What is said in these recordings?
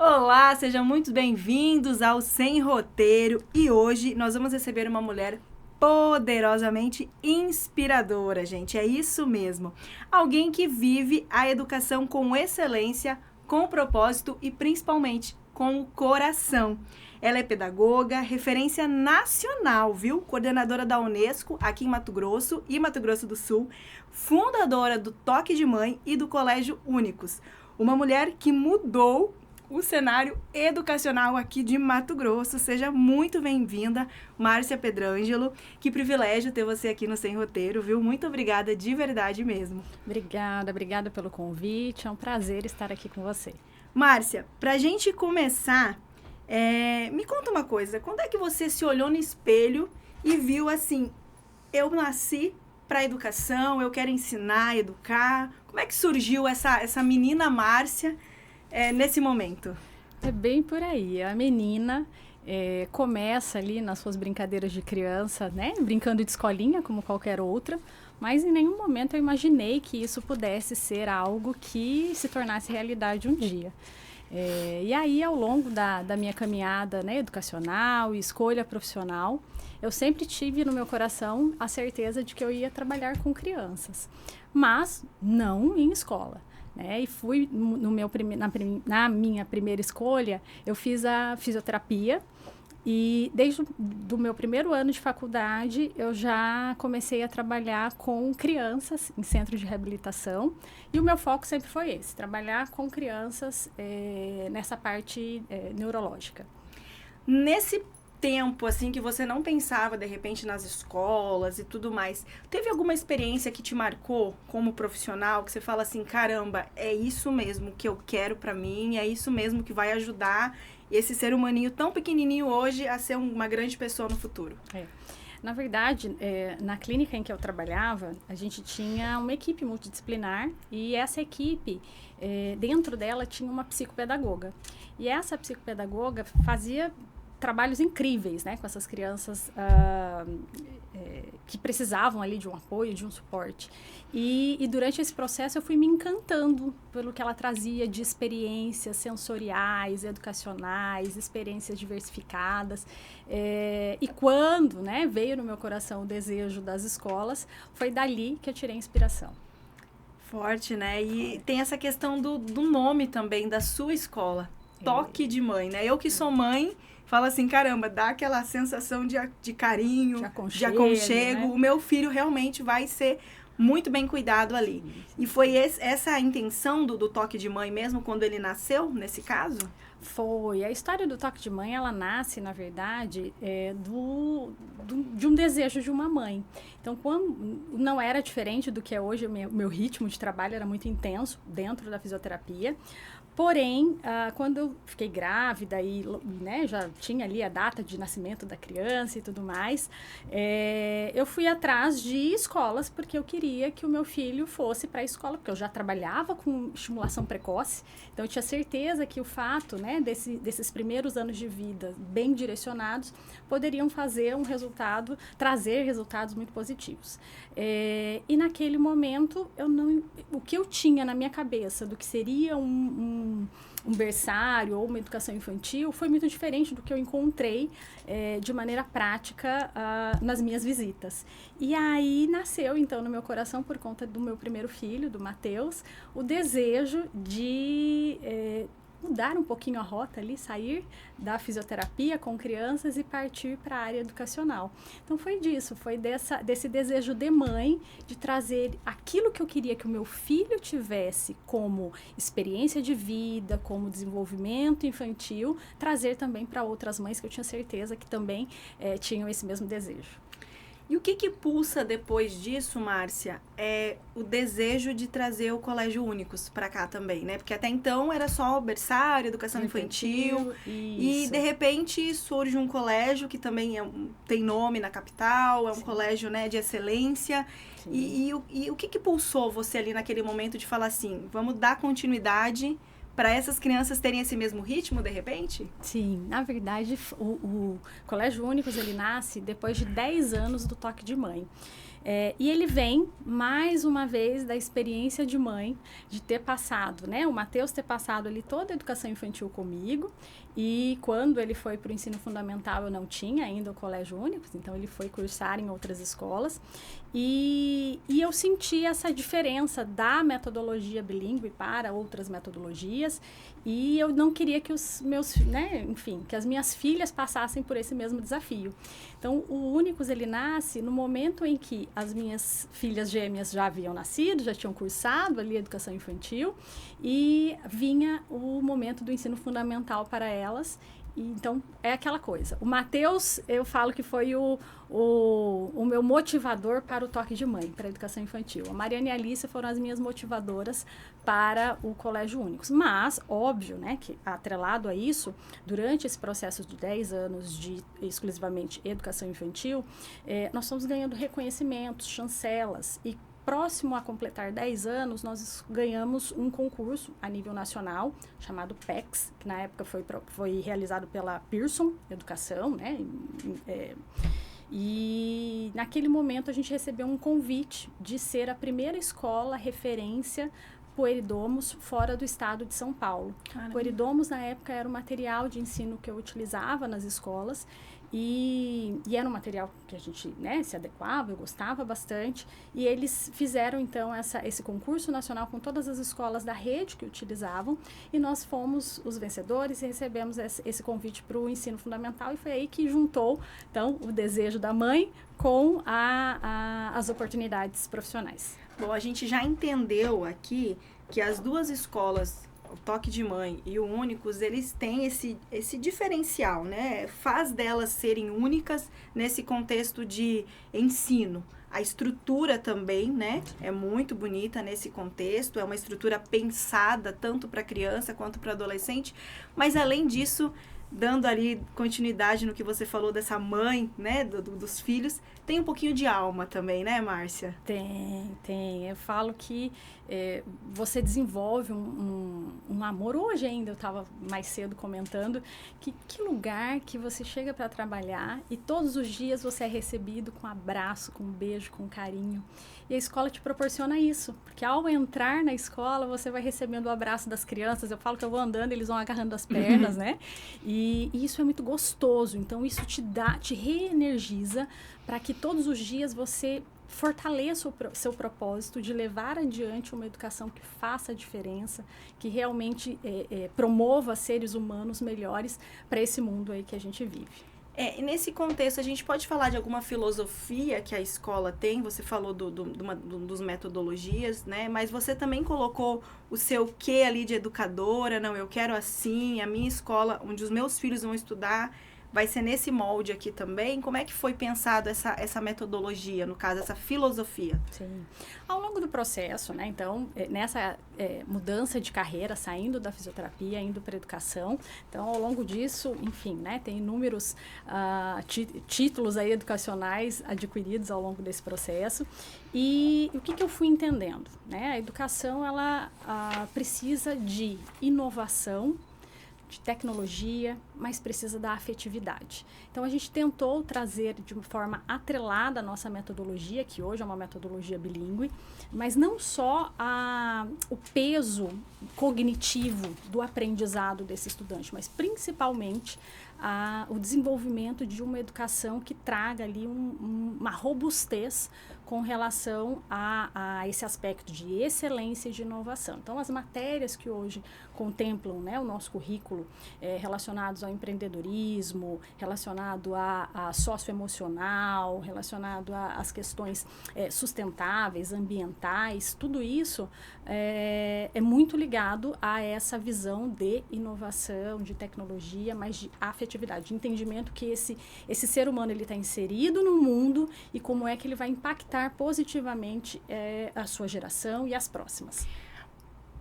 Olá, sejam muito bem-vindos ao Sem Roteiro e hoje nós vamos receber uma mulher poderosamente inspiradora, gente. É isso mesmo. Alguém que vive a educação com excelência, com propósito e principalmente com o coração. Ela é pedagoga, referência nacional, viu? Coordenadora da Unesco aqui em Mato Grosso e Mato Grosso do Sul, fundadora do Toque de Mãe e do Colégio Únicos. Uma mulher que mudou o cenário educacional aqui de Mato Grosso. Seja muito bem-vinda, Márcia Pedrângelo. Que privilégio ter você aqui no Sem Roteiro, viu? Muito obrigada de verdade mesmo. Obrigada pelo convite. É um prazer estar aqui com você. Márcia, pra gente começar, me conta uma coisa. Quando é que você se olhou no espelho e viu assim, eu nasci para educação, eu quero ensinar, educar? Como é que surgiu essa menina Márcia nesse momento? É bem por aí. A menina começa ali nas suas brincadeiras de criança, né? Brincando de escolinha, como qualquer outra. Mas em nenhum momento eu imaginei que isso pudesse ser algo que se tornasse realidade um dia. E aí, ao longo da minha caminhada, né, educacional e escolha profissional, eu sempre tive no meu coração a certeza de que eu ia trabalhar com crianças, mas não em escola. E fui na minha primeira escolha, eu fiz a fisioterapia. E desde o meu primeiro ano de faculdade, eu já comecei a trabalhar com crianças em centros de reabilitação. E o meu foco sempre foi esse, trabalhar com crianças nessa parte neurológica. Nesse tempo, assim, que você não pensava, de repente, nas escolas e tudo mais, teve alguma experiência que te marcou como profissional, que você fala assim, caramba, é isso mesmo que eu quero pra mim, é isso mesmo que vai ajudar esse ser humaninho tão pequenininho hoje a ser uma grande pessoa no futuro? Na verdade, na clínica em que eu trabalhava, a gente tinha uma equipe multidisciplinar e essa equipe, dentro dela, tinha uma psicopedagoga. E essa psicopedagoga fazia trabalhos incríveis, né, com essas crianças que precisavam ali de um apoio, de um suporte. E durante esse processo eu fui me encantando pelo que ela trazia de experiências sensoriais, educacionais, experiências diversificadas. E quando, né, veio no meu coração o desejo das escolas, foi dali que eu tirei inspiração. Forte, né? E tem essa questão do nome também da sua escola. Toque de Mãe, né? Eu que sou mãe, falo assim, caramba, dá aquela sensação de carinho, de aconchego. Né? O meu filho realmente vai ser muito bem cuidado ali. Sim. E foi essa a intenção do Toque de Mãe mesmo, quando ele nasceu, nesse caso? Foi. A história do Toque de Mãe, ela nasce, na verdade, de um desejo de uma mãe. Então, não era diferente do que é hoje, o meu ritmo de trabalho era muito intenso dentro da fisioterapia. Porém, quando eu fiquei grávida e né, já tinha ali a data de nascimento da criança e tudo mais, eu fui atrás de escolas porque eu queria que o meu filho fosse para a escola, porque eu já trabalhava com estimulação precoce, então eu tinha certeza que o fato, né, desses primeiros anos de vida bem direcionados poderiam trazer resultados muito positivos. E naquele momento, o que eu tinha na minha cabeça do que seria um berçário ou uma educação infantil foi muito diferente do que eu encontrei de maneira prática nas minhas visitas. E aí nasceu, então, no meu coração, por conta do meu primeiro filho, do Matheus, o desejo de mudar um pouquinho a rota ali, sair da fisioterapia com crianças e partir para a área educacional. Então foi disso, foi desse desejo de mãe de trazer aquilo que eu queria que o meu filho tivesse como experiência de vida, como desenvolvimento infantil, trazer também para outras mães que eu tinha certeza que também tinham esse mesmo desejo. E o que pulsa depois disso, Márcia, é o desejo de trazer o Colégio Únicos para cá também, né? Porque até então era só berçário, educação infantil e de repente surge um colégio que também tem nome na capital, é um colégio, né, de excelência. E o que pulsou você ali naquele momento de falar assim, vamos dar continuidade para essas crianças terem esse mesmo ritmo, de repente? Sim, na verdade, o Colégio Únicos, ele nasce depois de 10 anos do Toque de Mãe. E ele vem, mais uma vez, da experiência de mãe, de ter passado, né? O Matheus ter passado ali toda a educação infantil comigo. E quando ele foi para o ensino fundamental, eu não tinha ainda o colégio único, então ele foi cursar em outras escolas. E eu senti essa diferença da metodologia bilíngue para outras metodologias. E eu não queria que os meus, né, enfim, que as minhas filhas passassem por esse mesmo desafio. Então, o Únicos, ele nasce no momento em que as minhas filhas gêmeas já haviam nascido, já tinham cursado ali a educação infantil, e vinha o momento do ensino fundamental para elas. Então, é aquela coisa. O Matheus, eu falo que foi o meu motivador para o toque de mãe, para a educação infantil. A Mariana e a Alice foram as minhas motivadoras para o Colégio Únicos. Mas, óbvio, né, que atrelado a isso, durante esse processo de 10 anos de exclusivamente educação infantil, nós fomos ganhando reconhecimentos, chancelas e próximo a completar 10 anos, nós ganhamos um concurso a nível nacional, chamado PEX, que na época foi realizado pela Pearson Educação, né? E naquele momento a gente recebeu um convite de ser a primeira escola referência Pueridomus fora do estado de São Paulo. Caramba. Pueridomus, na época, era o material de ensino que eu utilizava nas escolas. E era um material que a gente, né, se adequava, eu gostava bastante. E eles fizeram, então, esse concurso nacional com todas as escolas da rede que utilizavam. E nós fomos os vencedores e recebemos esse convite para o ensino fundamental. E foi aí que juntou, então, o desejo da mãe com as oportunidades profissionais. Bom, a gente já entendeu aqui que as duas escolas, o Toque de Mãe e o Únicos, eles têm esse diferencial, né? Faz delas serem únicas nesse contexto de ensino. A estrutura também, né? É muito bonita nesse contexto, é uma estrutura pensada tanto para criança quanto para adolescente, mas além disso, dando ali continuidade no que você falou dessa mãe, né, dos filhos, tem um pouquinho de alma também, né, Márcia? Tem. Eu falo que você desenvolve um amor. Hoje ainda, eu estava mais cedo comentando, que lugar que você chega para trabalhar e todos os dias você é recebido com abraço, com beijo, com carinho. E a escola te proporciona isso, porque ao entrar na escola, você vai recebendo o abraço das crianças. Eu falo que eu vou andando, eles vão agarrando as pernas, né? E isso é muito gostoso. Então, isso te reenergiza para que todos os dias você fortaleça o seu propósito de levar adiante uma educação que faça a diferença, que realmente promova seres humanos melhores para esse mundo aí que a gente vive. E nesse contexto, a gente pode falar de alguma filosofia que a escola tem? Você falou dos metodologias, né? Mas você também colocou o seu quê ali de educadora? Não, eu quero assim, a minha escola, onde os meus filhos vão estudar, vai ser nesse molde aqui também? Como é que foi pensado essa metodologia, no caso, essa filosofia? Sim. Ao longo do processo, né, então, nessa mudança de carreira, saindo da fisioterapia, indo para a educação, então, ao longo disso, enfim, né, tem inúmeros títulos aí educacionais adquiridos ao longo desse processo. E o que eu fui entendendo? Né? A educação, ela precisa de inovação, de tecnologia, mas precisa da afetividade. Então, a gente tentou trazer de uma forma atrelada a nossa metodologia, que hoje é uma metodologia bilíngue, mas não só o peso cognitivo do aprendizado desse estudante, mas principalmente o desenvolvimento de uma educação que traga ali uma robustez com relação a esse aspecto de excelência e de inovação. Então, as matérias que hoje contemplam, né, o nosso currículo relacionados ao empreendedorismo, relacionado a socioemocional, relacionado às questões sustentáveis, ambientais, tudo isso é muito ligado a essa visão de inovação, de tecnologia, mas de afetividade, de entendimento que esse ser humano está inserido no mundo e como é que ele vai impactar positivamente a sua geração e as próximas.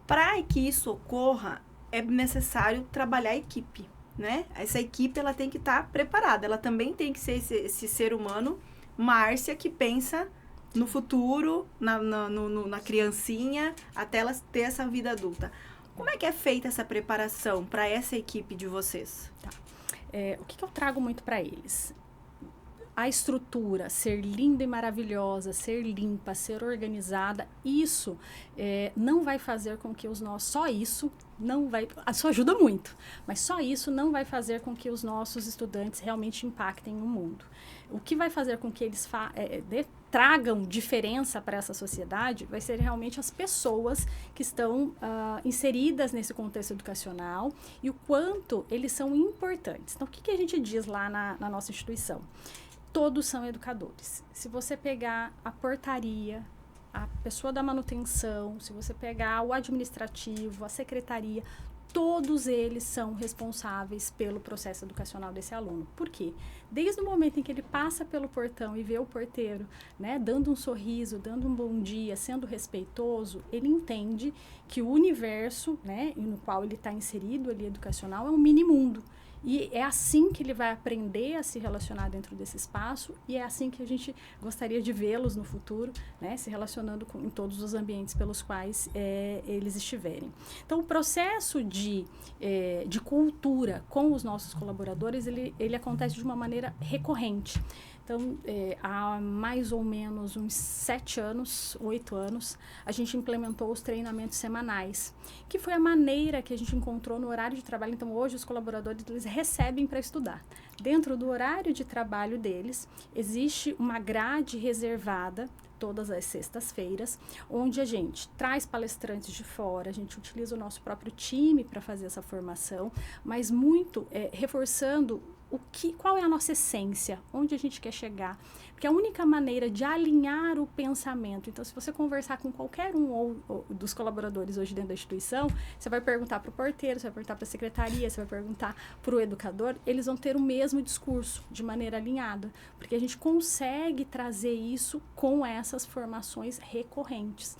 Para que isso ocorra, é necessário trabalhar a equipe, né? Essa equipe, ela tem que estar preparada, ela também tem que ser esse ser humano, Márcia, que pensa no futuro, na criancinha, até ela ter essa vida adulta. Como é que é feita essa preparação para essa equipe de vocês? Tá. O que eu trago muito para eles? a estrutura ser linda e maravilhosa, ser limpa, ser organizada, isso não vai fazer com que os nossos... Só isso não vai... Isso ajuda muito, mas só isso não vai fazer com que os nossos estudantes realmente impactem o mundo. O que vai fazer com que eles tragam diferença para essa sociedade vai ser realmente as pessoas que estão inseridas nesse contexto educacional e o quanto eles são importantes. Então, o que a gente diz lá na nossa instituição? Todos são educadores. Se você pegar a portaria, a pessoa da manutenção, se você pegar o administrativo, a secretaria, todos eles são responsáveis pelo processo educacional desse aluno. Por quê? Desde o momento em que ele passa pelo portão e vê o porteiro, né, dando um sorriso, dando um bom dia, sendo respeitoso, ele entende que o universo, né, no qual ele está inserido ali educacional é um mini mundo. E é assim que ele vai aprender a se relacionar dentro desse espaço e é assim que a gente gostaria de vê-los no futuro, né, se relacionando em todos os ambientes pelos quais eles estiverem. Então, o processo de cultura com os nossos colaboradores, ele acontece de uma maneira recorrente. Então, há mais ou menos uns 7 anos, 8 anos, a gente implementou os treinamentos semanais, que foi a maneira que a gente encontrou no horário de trabalho. Então, hoje, os colaboradores eles recebem para estudar. Dentro do horário de trabalho deles, existe uma grade reservada, todas as sextas-feiras, onde a gente traz palestrantes de fora, a gente utiliza o nosso próprio time para fazer essa formação, mas muito reforçando qual é a nossa essência, onde a gente quer chegar, porque a única maneira de alinhar o pensamento, então se você conversar com qualquer um dos colaboradores hoje dentro da instituição, você vai perguntar para o porteiro, você vai perguntar para a secretaria, você vai perguntar para o educador, eles vão ter o mesmo discurso, de maneira alinhada, porque a gente consegue trazer isso com essas formações recorrentes.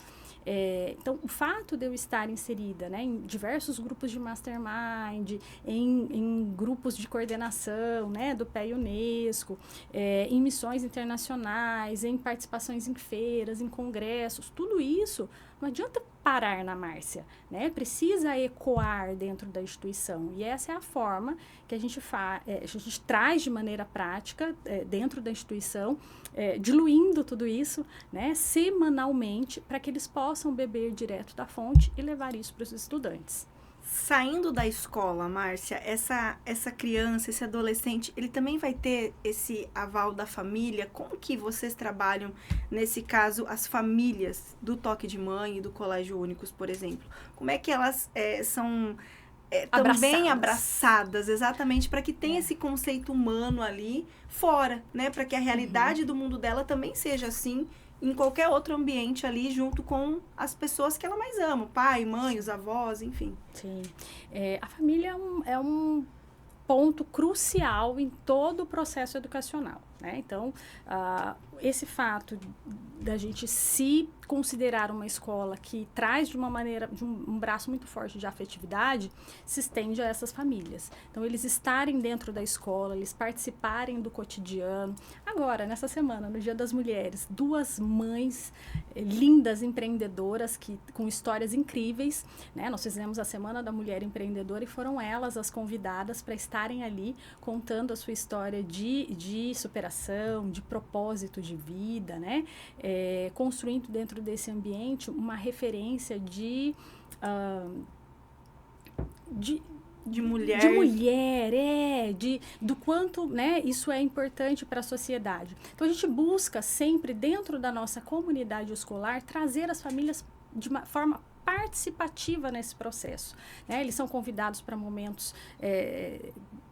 Então, o fato de eu estar inserida, né, em diversos grupos de mastermind, em grupos de coordenação, né, do PEA e Unesco, em missões internacionais, em participações em feiras, em congressos, tudo isso não adianta parar na Márcia, né? Precisa ecoar dentro da instituição. E essa é a forma que a gente traz de maneira prática dentro da instituição, diluindo tudo isso, né, semanalmente, para que eles possam beber direto da fonte e levar isso para os estudantes. Saindo da escola, Márcia, essa criança, esse adolescente, ele também vai ter esse aval da família? Como que vocês trabalham, nesse caso, as famílias do Toque de Mãe e do Colégio Únicos, por exemplo? Como é que elas são também abraçadas, exatamente, para que tenha esse conceito humano ali fora, né? Para que a realidade do mundo dela também seja assim, em qualquer outro ambiente ali, junto com as pessoas que ela mais ama, o pai, mãe, os avós, enfim. Sim. A família é um ponto crucial em todo o processo educacional, né? Então, esse fato da gente se considerar uma escola que traz de um braço muito forte de afetividade, se estende a essas famílias. Então, eles estarem dentro da escola, eles participarem do cotidiano. Agora, nessa semana, no Dia das Mulheres, 2 mães lindas, empreendedoras, com histórias incríveis, né? Nós fizemos a Semana da Mulher Empreendedora e foram elas as convidadas para estarem ali contando a sua história de superação, de propósito de vida, né? Construindo dentro desse ambiente uma referência de mulher, do quanto, né, isso é importante para a sociedade. Então, a gente busca sempre, dentro da nossa comunidade escolar, trazer as famílias de uma forma participativa nesse processo, né? Eles são convidados para momentos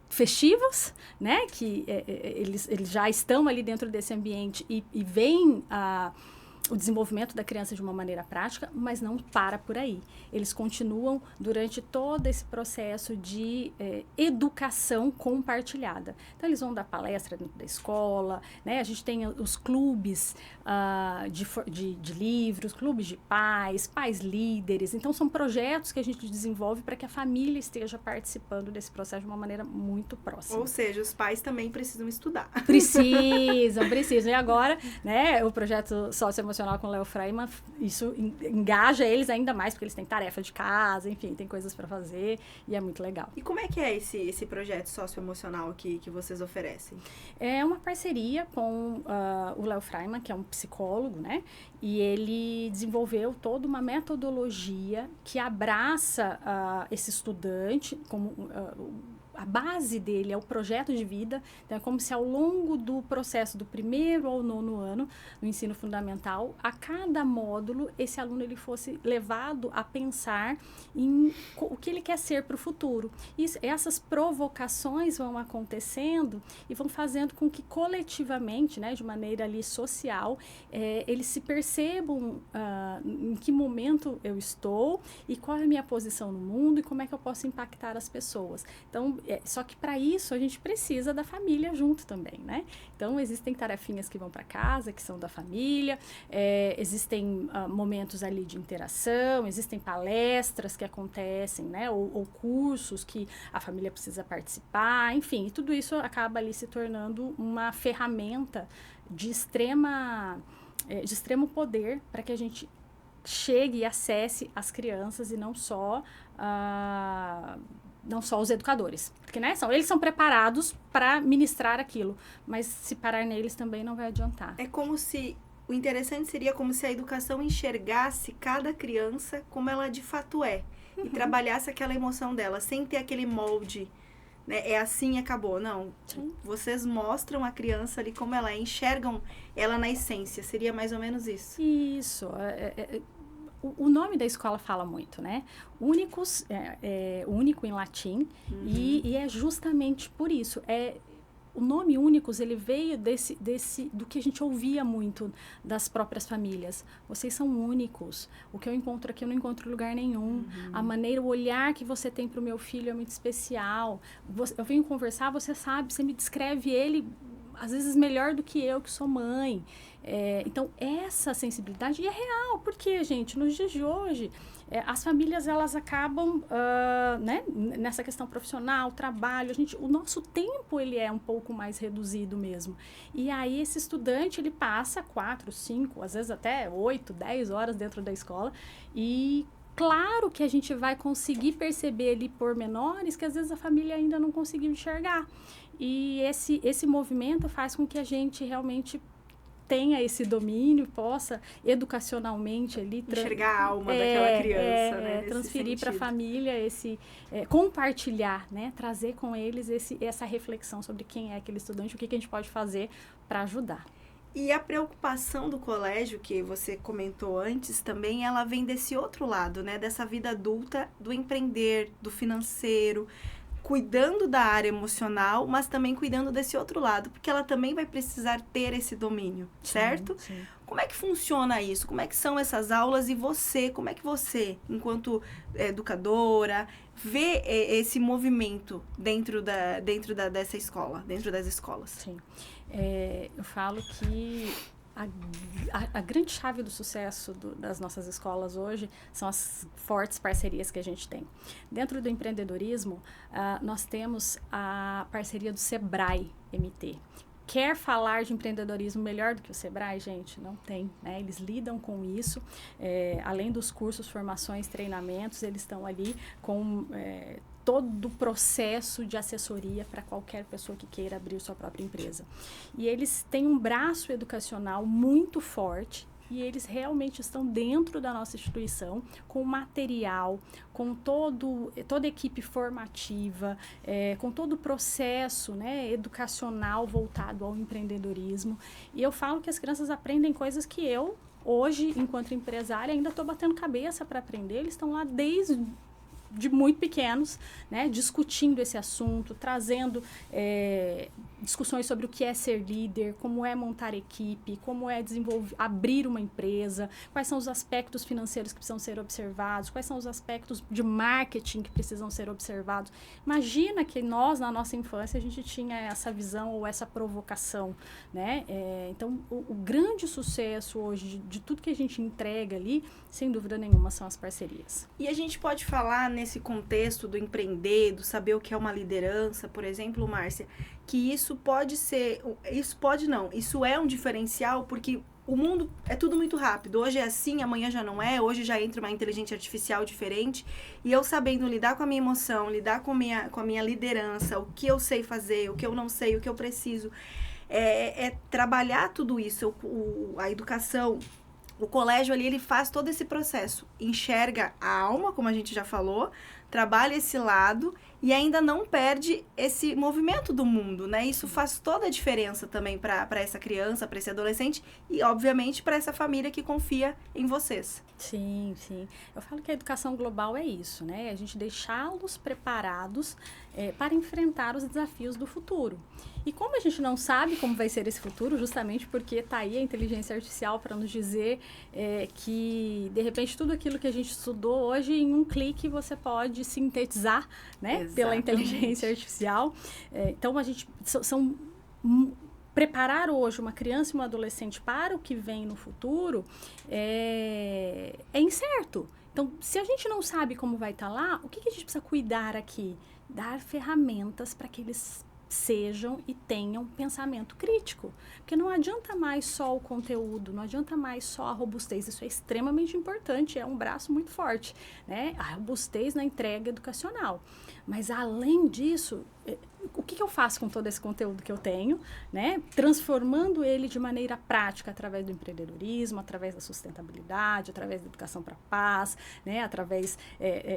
festivos, né, que eles já estão ali dentro desse ambiente e veem o desenvolvimento da criança de uma maneira prática, mas não para por aí. Eles continuam durante todo esse processo de educação compartilhada. Então, eles vão dar palestra dentro da escola, né? A gente tem os clubes de livros, clubes de pais líderes. Então, são projetos que a gente desenvolve para que a família esteja participando desse processo de uma maneira muito próxima. Ou seja, os pais também precisam estudar. Precisam. E agora, né, o projeto socioemocional socioemocional com o Léo Freiman, isso engaja eles ainda mais, porque eles têm tarefa de casa, enfim, tem coisas para fazer e é muito legal. E como é que é esse projeto socioemocional que vocês oferecem? É uma parceria com o Léo Freiman, que é um psicólogo, né? E ele desenvolveu toda uma metodologia que abraça esse estudante como... a base dele é o projeto de vida, então é como se ao longo do processo do 1º ao 9º ano, no ensino fundamental, a cada módulo, esse aluno ele fosse levado a pensar em o que ele quer ser para o futuro. Essas provocações vão acontecendo e vão fazendo com que coletivamente, né, de maneira ali social, eles se percebam em que momento eu estou e qual é a minha posição no mundo e como é que eu posso impactar as pessoas. Então, só que para isso a gente precisa da família junto também, né? Então, existem tarefinhas que vão para casa, que são da família, existem momentos ali de interação, existem palestras que acontecem, né? Ou cursos que a família precisa participar, enfim, e tudo isso acaba ali se tornando uma ferramenta de extremo poder para que a gente chegue e acesse as crianças e não só os educadores, porque né, eles são preparados para ministrar aquilo, mas se parar neles também não vai adiantar. É como se, o interessante seria como se a educação enxergasse cada criança como ela de fato é, e trabalhasse aquela emoção dela, sem ter aquele molde, né, é assim e acabou, não. Sim. Vocês mostram a criança ali como ela é, enxergam ela na essência, seria mais ou menos isso. Isso, o nome da escola fala muito, né? Únicos, único em latim, e é justamente por isso. O nome Únicos, ele veio do que a gente ouvia muito das próprias famílias. Vocês são únicos. O que eu encontro aqui, eu não encontro em lugar nenhum. A maneira, o olhar que você tem para o meu filho é muito especial. Eu venho conversar, você sabe, você me descreve ele, às vezes, melhor do que eu, que sou mãe. Então, essa sensibilidade é real, porque, gente, nos dias de hoje, as famílias, elas acabam, né, nessa questão profissional, trabalho, o nosso tempo, ele é um pouco mais reduzido mesmo. E aí, esse estudante, ele passa 4, 5, às vezes até 8, 10 horas dentro da escola, e claro que a gente vai conseguir perceber ali pormenores que, às vezes, a família ainda não conseguiu enxergar. E esse movimento faz com que a gente realmente tenha esse domínio, possa educacionalmente ali enxergar a alma daquela criança, né? Transferir para a família compartilhar, né? Trazer com eles essa reflexão sobre quem é aquele estudante, o que a gente pode fazer para ajudar. E a preocupação do colégio, que você comentou antes, também ela vem desse outro lado, né? Dessa vida adulta, do empreender, do financeiro, cuidando da área emocional, mas também cuidando desse outro lado, porque ela também vai precisar ter esse domínio, certo? Sim. Como é que funciona isso? Como é que são essas aulas? E você, como é que você, enquanto educadora, vê esse movimento dentro dessa escola, dentro das escolas? Sim. Eu falo que a grande chave do sucesso das nossas escolas hoje são as fortes parcerias que a gente tem. Dentro do empreendedorismo, nós temos a parceria do Sebrae MT. Quer falar de empreendedorismo melhor do que o Sebrae, gente? Não tem, né? Eles lidam com isso, além dos cursos, formações, treinamentos, eles estão ali com todo o processo de assessoria para qualquer pessoa que queira abrir sua própria empresa. E eles têm um braço educacional muito forte, e eles realmente estão dentro da nossa instituição, com material, com toda a equipe formativa, com todo o processo, né, educacional voltado ao empreendedorismo. E eu falo que as crianças aprendem coisas que eu, hoje, enquanto empresária, ainda estou batendo cabeça para aprender. Eles estão lá desde de muito pequenos, né, discutindo esse assunto, trazendo discussões sobre o que é ser líder, como é montar equipe, como é abrir uma empresa, quais são os aspectos financeiros que precisam ser observados, quais são os aspectos de marketing que precisam ser observados. Imagina que nós, na nossa infância, a gente tinha essa visão ou essa provocação, né? Então, o grande sucesso hoje de tudo que a gente entrega ali, sem dúvida nenhuma, são as parcerias. E a gente pode falar nesse contexto do empreender, do saber o que é uma liderança, por exemplo, Márcia, que isso é um diferencial, porque o mundo é tudo muito rápido. Hoje é assim, amanhã já não é. Hoje já entra uma inteligência artificial diferente. E eu sabendo lidar com a minha emoção, lidar com a minha liderança, o que eu sei fazer, o que eu não sei, o que eu preciso. É trabalhar tudo isso. A educação, o colégio ali, ele faz todo esse processo. Enxerga a alma, como a gente já falou, trabalha esse lado e ainda não perde esse movimento do mundo, né? Isso faz toda a diferença também para essa criança, para esse adolescente e, obviamente, para essa família que confia em vocês. Sim, sim. Eu falo que a educação global é isso, né? A gente deixá-los preparados para enfrentar os desafios do futuro. E como a gente não sabe como vai ser esse futuro, justamente porque está aí a inteligência artificial para nos dizer que, de repente, tudo aquilo que a gente estudou hoje, em um clique, você pode sintetizar, né? Pela inteligência artificial. Então, a gente... Preparar hoje uma criança e um adolescente para o que vem no futuro é incerto. Então, se a gente não sabe como vai estar lá, o que a gente precisa cuidar aqui? Dar ferramentas para que eles sejam e tenham pensamento crítico. Porque não adianta mais só o conteúdo, não adianta mais só a robustez. Isso é extremamente importante, é um braço muito forte, né? A robustez na entrega educacional. Mas, além disso, o que eu faço com todo esse conteúdo que eu tenho, né? Transformando ele de maneira prática através do empreendedorismo, através da sustentabilidade, através da educação para a paz, né? Através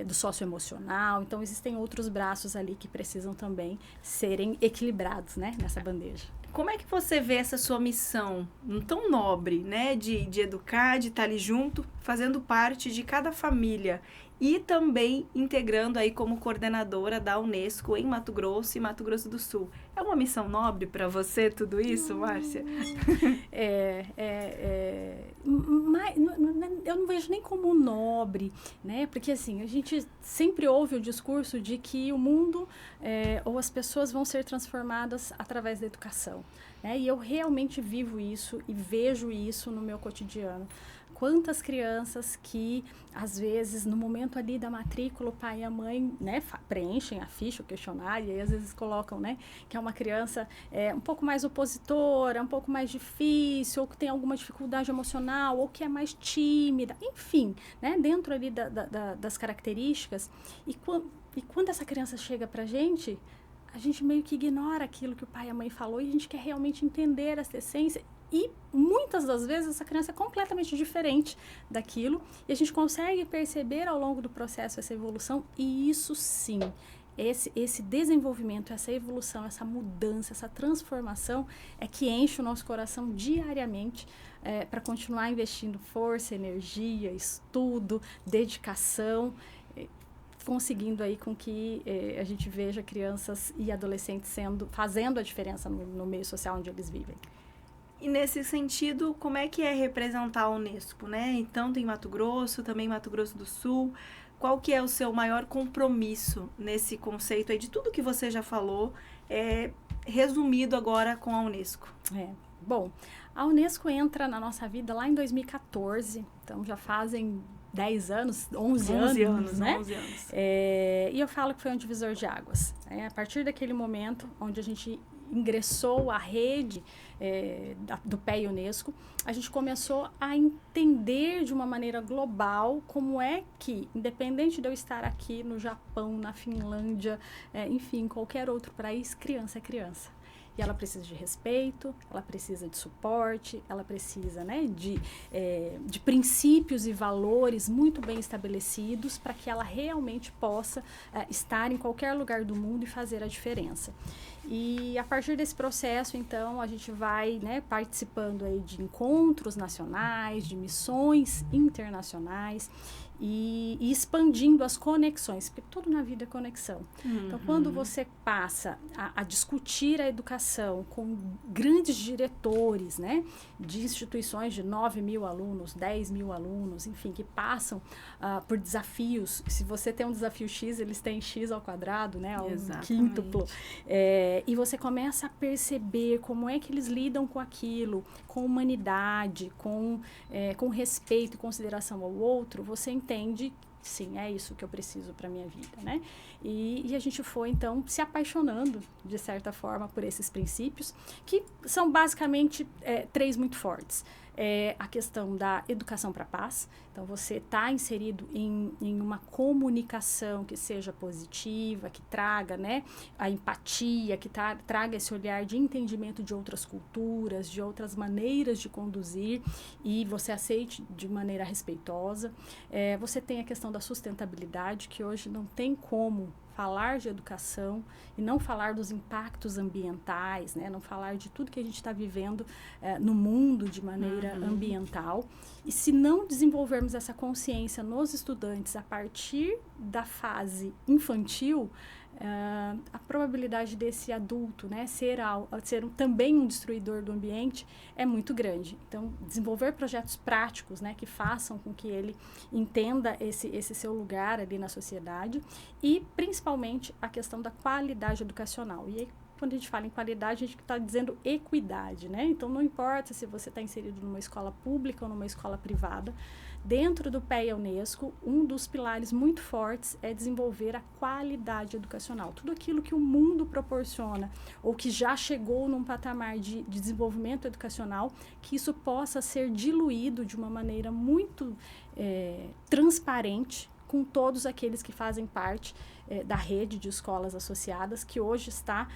do socioemocional. Então, existem outros braços ali que precisam também serem equilibrados, né? Nessa bandeja. Como é que você vê essa sua missão tão nobre, né? De educar, de estar ali junto, fazendo parte de cada família e também integrando aí como coordenadora da Unesco em Mato Grosso e Mato Grosso do Sul. É uma missão nobre para você tudo isso, Márcia? Mas eu não vejo nem como nobre, né? Porque assim, a gente sempre ouve o discurso de que o mundo ou as pessoas vão ser transformadas através da educação, né? E eu realmente vivo isso e vejo isso no meu cotidiano. Quantas crianças que, às vezes, no momento ali da matrícula, o pai e a mãe, né, preenchem a ficha, o questionário, e aí, às vezes colocam, né, que é uma criança um pouco mais opositora, um pouco mais difícil, ou que tem alguma dificuldade emocional, ou que é mais tímida, enfim, né, dentro ali das características. E quando essa criança chega pra gente, a gente meio que ignora aquilo que o pai e a mãe falou e a gente quer realmente entender essa essência. E muitas das vezes essa criança é completamente diferente daquilo e a gente consegue perceber ao longo do processo essa evolução e isso sim, esse desenvolvimento, essa evolução, essa mudança, essa transformação é que enche o nosso coração diariamente para continuar investindo força, energia, estudo, dedicação, conseguindo aí com que a gente veja crianças e adolescentes fazendo a diferença no meio social onde eles vivem. E nesse sentido, como é que é representar a Unesco, né? Tanto em Mato Grosso, também em Mato Grosso do Sul. Qual que é o seu maior compromisso nesse conceito aí de tudo que você já falou, resumido agora com a Unesco? Bom, a Unesco entra na nossa vida lá em 2014, então já fazem 10 anos, 11 anos, né? 11 anos. E eu falo que foi um divisor de águas. A partir daquele momento onde a gente ingressou à rede do PEI Unesco, a gente começou a entender de uma maneira global como é que, independente de eu estar aqui no Japão, na Finlândia, enfim, qualquer outro país, criança é criança. E ela precisa de respeito, ela precisa de suporte, ela precisa, né, de princípios e valores muito bem estabelecidos para que ela realmente possa estar em qualquer lugar do mundo e fazer a diferença. E a partir desse processo, então, a gente vai, né, participando aí de encontros nacionais, de missões internacionais e expandindo as conexões, porque tudo na vida é conexão. Uhum. Então, quando você passa a discutir a educação com grandes diretores, né, de instituições de 9 mil alunos, 10 mil alunos, enfim, que passam por desafios, se você tem um desafio X, eles têm X ao quadrado, né, ao quíntuplo, e você começa a perceber como é que eles lidam com aquilo, com humanidade, com respeito e consideração ao outro, você entende, sim, é isso que eu preciso para a minha vida, né? E a gente foi, então, se apaixonando, de certa forma, por esses princípios, que são basicamente 3 muito fortes. é a questão da educação para a paz. Então, você está inserido em uma comunicação que seja positiva, que traga, né, a empatia, que traga esse olhar de entendimento de outras culturas, de outras maneiras de conduzir, e você aceite de maneira respeitosa. Você tem a questão da sustentabilidade, que hoje não tem como falar de educação e não falar dos impactos ambientais, né? Não falar de tudo que a gente está vivendo no mundo de maneira ambiental. E se não desenvolvermos essa consciência nos estudantes a partir da fase infantil, a probabilidade desse adulto, né, ser também um destruidor do ambiente é muito grande. Então, desenvolver projetos práticos, né, que façam com que ele entenda esse seu lugar ali na sociedade, e principalmente a questão da qualidade educacional. E aí, quando a gente fala em qualidade, a gente está dizendo equidade, né? Então, não importa se você está inserido numa escola pública ou numa escola privada. Dentro do PEA Unesco, um dos pilares muito fortes é desenvolver a qualidade educacional. Tudo aquilo que o mundo proporciona, ou que já chegou num patamar de desenvolvimento educacional, que isso possa ser diluído de uma maneira muito transparente com todos aqueles que fazem parte da rede de escolas associadas, que hoje está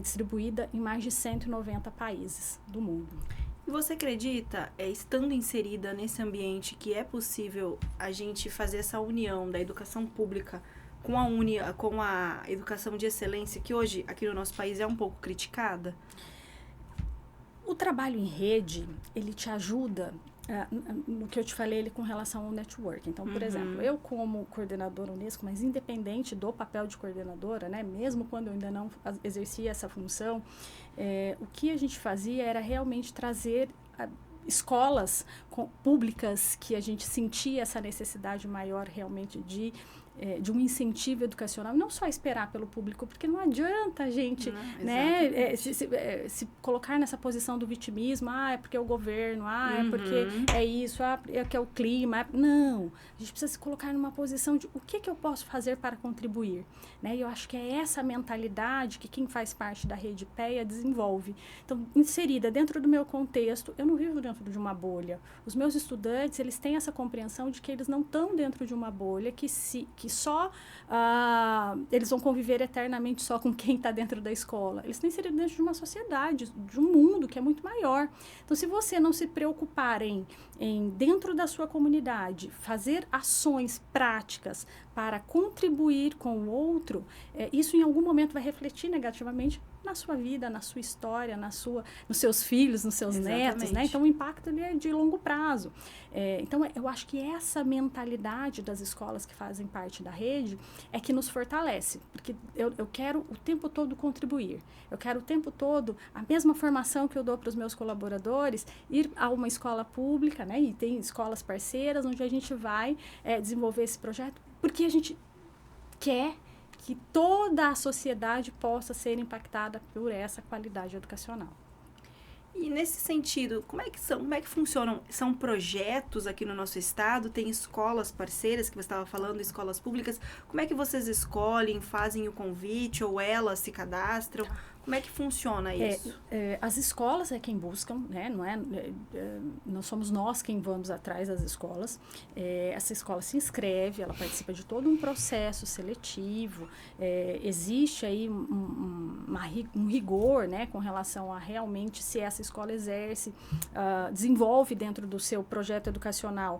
distribuída em mais de 190 países do mundo. E você acredita, estando inserida nesse ambiente, que é possível a gente fazer essa união da educação pública com a educação de excelência, que hoje aqui no nosso país é um pouco criticada? O trabalho em rede, ele te ajuda no que eu te falei com relação ao network. Então, por exemplo, eu como coordenadora Unesco, mas independente do papel de coordenadora, né, mesmo quando eu ainda não exercia essa função, o que a gente fazia era realmente trazer escolas públicas que a gente sentia essa necessidade maior realmente de um incentivo educacional, não só esperar pelo público, porque não adianta a gente se colocar nessa posição do vitimismo, é porque é o governo, é porque é isso, é que é o clima. Não, a gente precisa se colocar numa posição de o que eu posso fazer para contribuir, né? E eu acho que é essa mentalidade que quem faz parte da rede PEA desenvolve. Então, inserida dentro do meu contexto, eu não vivo dentro de uma bolha. Os meus estudantes, eles têm essa compreensão de que eles não estão dentro de uma bolha, que só eles vão conviver eternamente só com quem está dentro da escola. Eles estão inseridos dentro de uma sociedade, de um mundo que é muito maior. Então, se você não se preocupar em dentro da sua comunidade, fazer ações práticas para contribuir com o outro, isso em algum momento vai refletir negativamente na sua vida, na sua história, nos seus filhos, nos seus netos, né? Então, o impacto ele é de longo prazo. Então, eu acho que essa mentalidade das escolas que fazem parte da rede é que nos fortalece, porque eu quero o tempo todo contribuir. Eu quero o tempo todo, a mesma formação que eu dou para os meus colaboradores, ir a uma escola pública, né? E tem escolas parceiras onde a gente vai desenvolver esse projeto, porque a gente quer que toda a sociedade possa ser impactada por essa qualidade educacional. E nesse sentido, como é que funcionam? São projetos aqui no nosso estado? Tem escolas parceiras que você estava falando, escolas públicas? Como é que vocês escolhem, fazem o convite ou elas se cadastram? Como é que funciona isso? As escolas é quem buscam, né? Não somos nós quem vamos atrás das escolas. Essa escola se inscreve, ela participa de todo um processo seletivo. Existe aí um rigor, né, com relação a realmente se essa escola exerce, desenvolve dentro do seu projeto educacional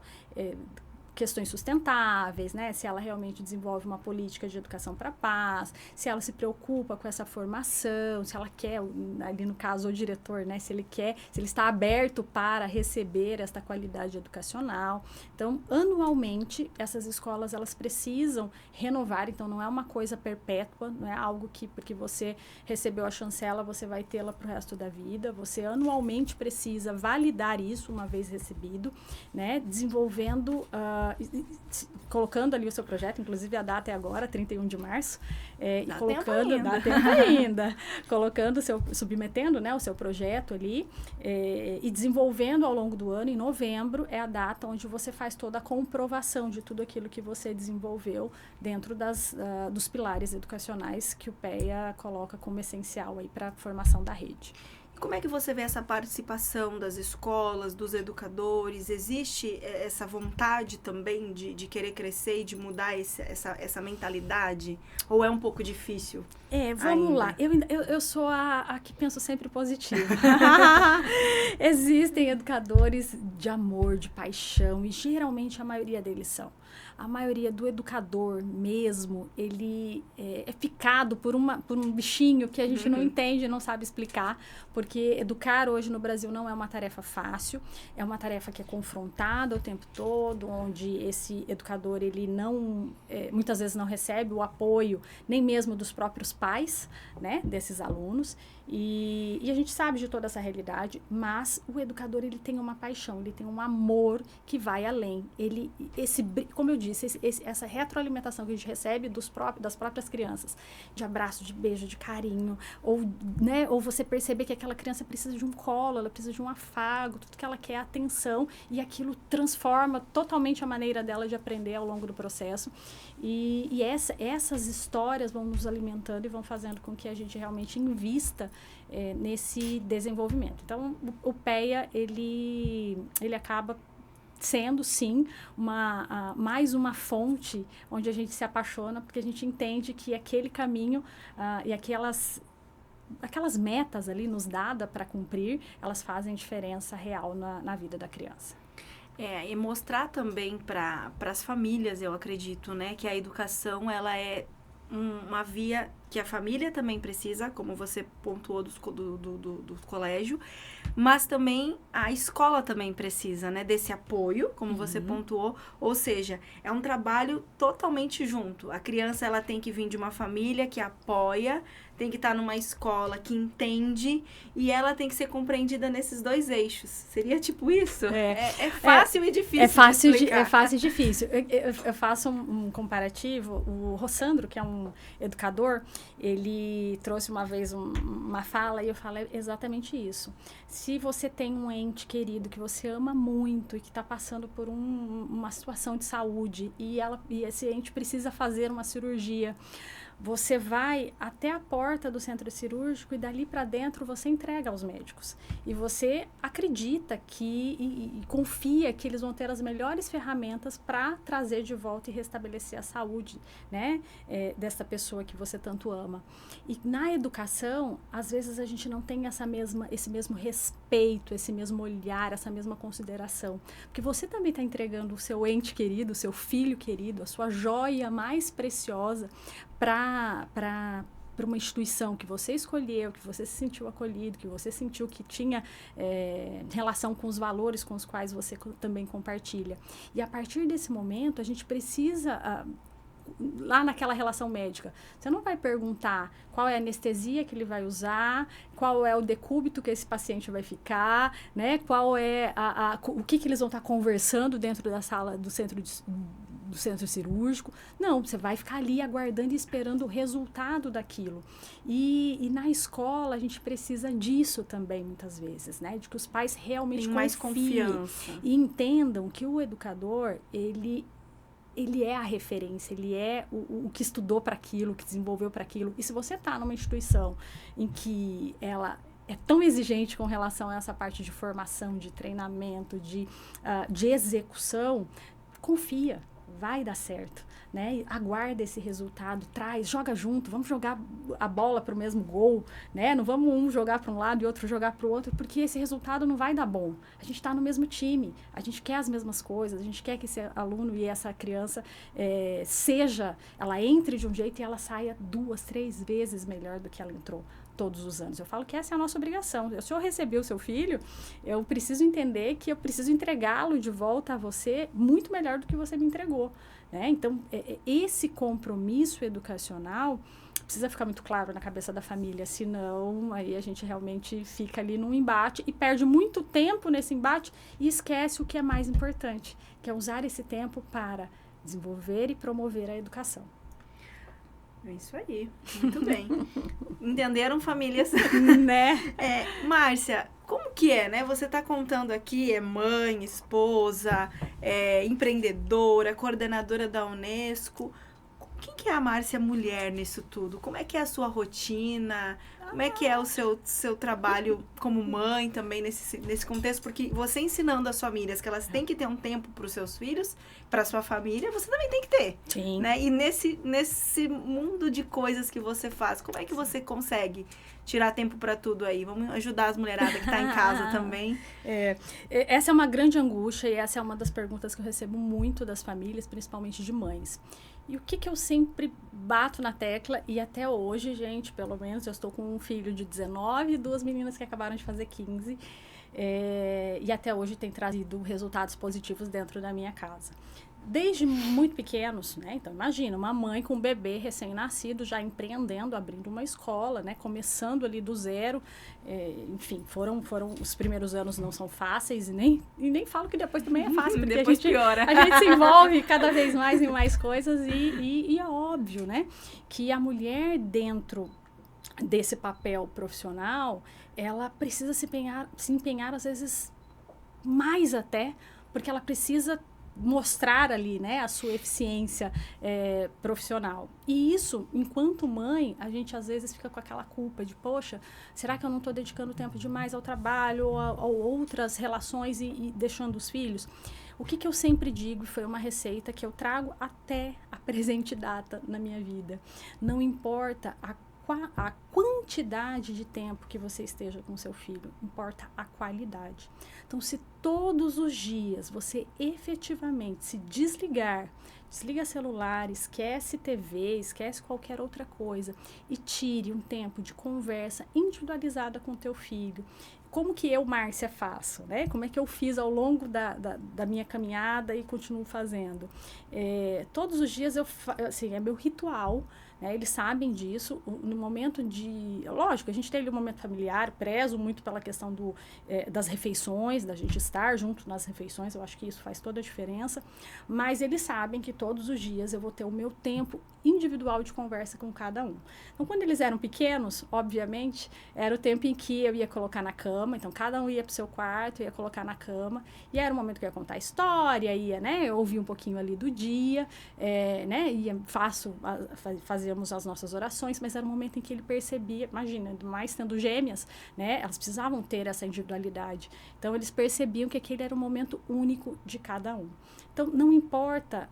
questões sustentáveis, né? Se ela realmente desenvolve uma política de educação para a paz, se ela se preocupa com essa formação, se ela quer, ali no caso o diretor, né? Se ele está aberto para receber esta qualidade educacional. Então, anualmente, essas escolas, elas precisam renovar, então não é uma coisa perpétua, não é algo que, porque você recebeu a chancela, você vai tê-la para o resto da vida. Você anualmente precisa validar isso uma vez recebido, né? Desenvolvendo colocando ali o seu projeto, inclusive a data é agora, 31 de março, dá tempo ainda, submetendo, né, o seu projeto ali, e desenvolvendo ao longo do ano. Em novembro é a data onde você faz toda a comprovação de tudo aquilo que você desenvolveu dentro dos pilares educacionais que o PEA coloca como essencial aí para a formação da rede. Como é que você vê essa participação das escolas, dos educadores? Existe essa vontade também de querer crescer e de mudar essa mentalidade? Ou é um pouco difícil? Vamos ainda? lá. Eu sou a que penso sempre positivo. Existem educadores de amor, de paixão, e geralmente a maioria deles são. A maioria do educador mesmo, ele é ficado por um bichinho que a gente não entende, não sabe explicar, porque educar hoje no Brasil não é uma tarefa fácil, é uma tarefa que é confrontada o tempo todo, onde esse educador, ele não, muitas vezes não recebe o apoio, nem mesmo dos próprios pais, né, desses alunos, e a gente sabe de toda essa realidade, mas o educador, ele tem uma paixão, ele tem um amor que vai além. Como eu disse, essa retroalimentação que a gente recebe das próprias crianças, de abraço, de beijo, de carinho, ou você perceber que aquela criança precisa de um colo, ela precisa de um afago, tudo que ela quer é atenção, e aquilo transforma totalmente a maneira dela de aprender ao longo do processo. E essas histórias vão nos alimentando e vão fazendo com que a gente realmente invista nesse desenvolvimento. Então, o PEA, ele acaba sendo, sim, mais uma fonte onde a gente se apaixona, porque a gente entende que aquele caminho e aquelas metas ali nos dadas para cumprir, elas fazem diferença real na vida da criança. E mostrar também para as famílias, eu acredito, né, que a educação, ela é uma via que a família também precisa, como você pontuou do colégio, mas também a escola também precisa, né, desse apoio, como você pontuou, ou seja, é um trabalho totalmente junto. A criança, ela tem que vir de uma família que apoia, tem que estar numa escola que entende, e ela tem que ser compreendida nesses dois eixos. Seria tipo isso? É fácil e difícil. É fácil e difícil. Eu faço um comparativo. O Rossandro, que é um educador, ele trouxe uma vez uma fala, e eu falo exatamente isso. Se você tem um ente querido que você ama muito e que está passando por uma situação de saúde, e esse ente precisa fazer uma cirurgia, você vai até a porta do centro cirúrgico e dali para dentro você entrega aos médicos. E você acredita e confia que eles vão ter as melhores ferramentas para trazer de volta e restabelecer a saúde, né, dessa pessoa que você tanto ama. E na educação, às vezes a gente não tem esse mesmo respeito, esse mesmo olhar, essa mesma consideração. Porque você também está entregando o seu ente querido, o seu filho querido, a sua joia mais preciosa para uma instituição que você escolheu, que você se sentiu acolhido, que você sentiu que tinha relação com os valores com os quais você também compartilha. E a partir desse momento, a gente precisa... lá naquela relação médica, você não vai perguntar qual é a anestesia que ele vai usar, qual é o decúbito que esse paciente vai ficar, né? Qual é o que eles vão estar conversando dentro da sala do centro cirúrgico. Não, você vai ficar ali aguardando e esperando o resultado daquilo. E na escola a gente precisa disso também, muitas vezes, né? De que os pais realmente confiem mais confiança e entendam que o educador, ele é a referência, ele é o que estudou para aquilo, que desenvolveu para aquilo. E se você está numa instituição em que ela é tão exigente com relação a essa parte de formação, de treinamento, de execução, confia, vai dar certo, né? Aguarda esse resultado, joga junto, vamos jogar a bola para o mesmo gol, né? Não vamos um jogar para um lado e outro jogar para o outro, porque esse resultado não vai dar bom. A gente está no mesmo time, a gente quer as mesmas coisas, a gente quer que esse aluno e essa criança ela entre de um jeito e ela saia 2, 3 vezes melhor do que ela entrou todos os anos. Eu falo que essa é a nossa obrigação. Se eu receber o seu filho, eu preciso entender que eu preciso entregá-lo de volta a você muito melhor do que você me entregou, né? Então, esse compromisso educacional precisa ficar muito claro na cabeça da família, senão aí a gente realmente fica ali num embate e perde muito tempo nesse embate e esquece o que é mais importante, que é usar esse tempo para desenvolver e promover a educação. É isso aí, muito bem. Entenderam, famílias? Né? Márcia, como que é, né? Você está contando aqui, é mãe, esposa, empreendedora, coordenadora da Unesco. Quem que é a Márcia mulher nisso tudo? Como é que é a sua rotina? Como é que é o seu trabalho como mãe também nesse contexto? Porque você ensinando as famílias que elas têm que ter um tempo para os seus filhos, para a sua família, você também tem que ter. Sim. Né? E nesse mundo de coisas que você faz, como é que você consegue tirar tempo para tudo aí? Vamos ajudar as mulheradas que estão em casa também. Essa é uma grande angústia e essa é uma das perguntas que eu recebo muito das famílias, principalmente de mães. E o que eu sempre bato na tecla, e até hoje, gente, pelo menos, eu estou com um filho de 19 e 2 meninas que acabaram de fazer 15, e até hoje tem trazido resultados positivos dentro da minha casa. Desde muito pequenos, né? Então, imagina, uma mãe com um bebê recém-nascido já empreendendo, abrindo uma escola, né? Começando ali do zero. Enfim, foram os primeiros anos não são fáceis e nem falo que depois também é fácil, porque depois piora. A gente se envolve cada vez mais em mais coisas e é óbvio, né? Que a mulher dentro desse papel profissional, ela precisa se empenhar às vezes mais até, porque ela precisa mostrar ali, né, a sua eficiência profissional. E isso, enquanto mãe, a gente às vezes fica com aquela culpa de, poxa, será que eu não estou dedicando tempo demais ao trabalho ou a outras relações e deixando os filhos? O que eu sempre digo, foi uma receita que eu trago até a presente data na minha vida. Não importa a quantidade de tempo que você esteja com seu filho, importa a qualidade. Então, se todos os dias você efetivamente se desliga celular, esquece TV, esquece qualquer outra coisa e tire um tempo de conversa individualizada com teu filho. Como que eu, Márcia, faço, né? Como é que eu fiz ao longo da minha caminhada e continuo fazendo? Todos os dias, assim, é meu ritual, né? Eles sabem disso. No momento de... Lógico, a gente tem ali um momento familiar, prezo muito pela questão das refeições, da gente estar junto nas refeições, eu acho que isso faz toda a diferença, mas eles sabem que todos os dias eu vou ter o meu tempo individual de conversa com cada um. Então, quando eles eram pequenos, obviamente, era o tempo em que eu ia colocar na cama, então cada um ia pro seu quarto, ia colocar na cama, e era o momento que eu ia contar a história, ia, né, ouvir um pouquinho ali do dia, né, fazíamos as nossas orações, mas era um momento em que ele percebia, imagina, mais tendo gêmeas, né, elas precisavam ter essa individualidade, então eles percebiam que aquele era um momento único de cada um. Então, não importa